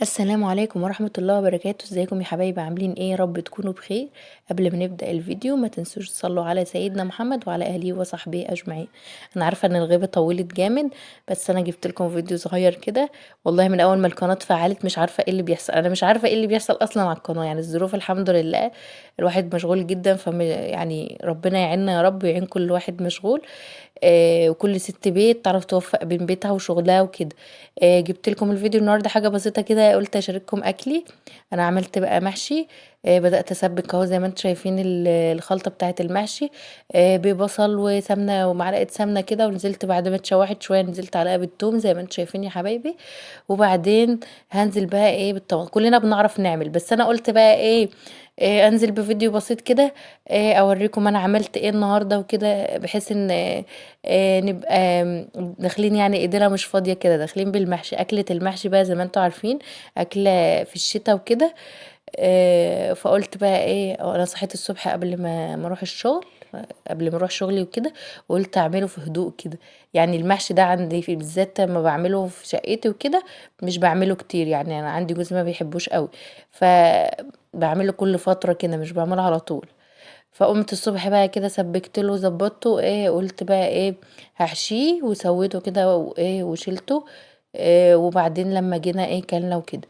السلام عليكم ورحمة الله وبركاته. ازيكم يا حبايبي؟ عاملين ايه؟ يا رب تكونوا بخير. قبل ما نبدأ الفيديو ما تنسوش تصلوا على سيدنا محمد وعلى اهله وصحبه اجمعين. انا عارفة ان الغيبة طولت جامد، بس انا جبت لكم فيديو صغير كده. والله من اول ما القناة اتفعلت مش عارفة ايه اللي بيحصل، انا مش عارفة ايه اللي بيحصل اصلا على القناة. يعني الظروف الحمد لله، الواحد مشغول جدا، يعني ربنا يعيننا يا رب ويعين كل واحد مشغول. وكل ست بيت تعرف توفق بين بيتها وشغلها وكده. جبت لكم الفيديو النهارده حاجه بسيطه كده، قلت اشارككم اكلي. انا عملت بقى محشي. بدات اسبك اهو زي ما انتم شايفين الخلطه بتاعه المحشي. ببصل وسمنه ومعلقه سمنه كده، ونزلت بعد ما اتشوحت شويه نزلت عليها بالثوم زي ما انتم شايفين يا حبايبي. وبعدين هنزل بقى ايه بالطماطم. كلنا بنعرف نعمل، بس انا قلت بقى ايه، انزل بفيديو بسيط كده. اوريكم انا عملت ايه النهارده وكده، بحيث ان نبقى داخلين، يعني ايدينا مش فاضيه كده، داخلين بالمحشي. اكله المحشي بقى زي ما انتم عارفين، اكله في الشتاء وكده. فقلت بقى ايه، انا صحيت الصبح قبل ما اروح الشغل، قبل ما اروح شغلي وكده، وقلت اعمله في هدوء كده. يعني المحشي ده عندي في بالذات لما بعمله في شقتي وكده مش بعمله كتير، يعني انا عندي جوز ما بيحبوش قوي، فبعمله كل فتره كده مش بعمله على طول. فقمت الصبح بقى كده سبكت له وظبطته، ايه قلت بقى ايه، هحشيه وسويته كده وايه وشيلته. وبعدين لما جينا ايه كلنا وكده،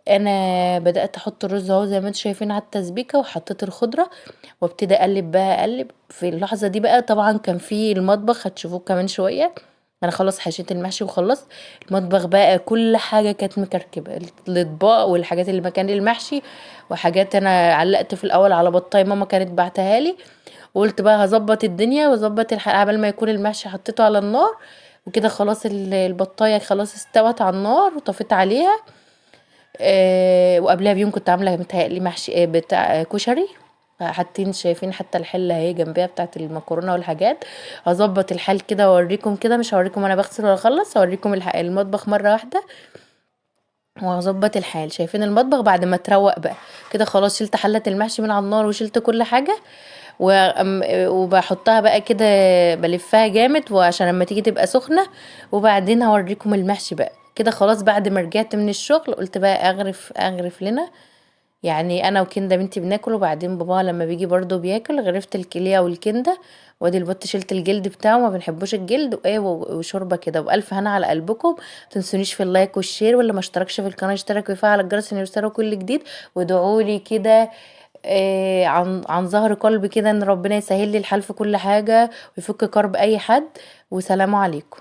انا بدات احط الرز اهو زي ما انتم شايفين على التسبيكه، وحطيت الخضره وابتدي اقلب بقى اقلب. في اللحظه دي بقى طبعا كان في المطبخ هتشوفوه كمان شويه. انا خلاص حشيت المحشي وخلصت. المطبخ بقى كل حاجه كانت مكركبه، الاطباق والحاجات اللي مكان المحشي، وحاجات انا علقت في الاول على بطايه ماما كانت بعتها لي. وقلت بقى هظبط الدنيا واظبط الحلقه قبل ما يكون المحشي حطيته على النار وكده. خلاص البطايه خلاص استوت على النار وطفيت عليها. وقبلها بيوم كنت عامله متهيألي محشي بتاع كشري. حاطين شايفين حتى الحله اهي جنبيها بتاعت المكرونه والحاجات. هظبط الحال كده واوريكم كده، مش هوريكم انا بغسل ولا اخلص، هوريكم المطبخ مره واحده. وهظبط الحال. شايفين المطبخ بعد ما تروق بقى كده، خلاص شلت حله المحشي من على النار وشلت كل حاجه. وبحطها بقى كده، بلفها جامد وعشان لما تيجي تبقى سخنة. وبعدين هوريكم المحشي بقى كده. خلاص بعد ما رجعت من الشغل قلت بقى اغرف لنا، يعني انا وكنده بنتي بناكل، وبعدين بابا لما بيجي برضو بياكل. غرفت الكليه والكنده، وادي البط شلت الجلد بتاعه، ما بنحبوش الجلد، وايه وشوربه كده. والف هنا على قلبكم. متنسونيش في اللايك والشير، واللي ما اشتركش في القناه يشترك ويفعل الجرس عشان يوصله كل جديد. وادعولي كده عن ظهر قلبي كده، ان ربنا يسهل لي الحال في كل حاجه ويفك كرب اي حد. وسلام عليكم.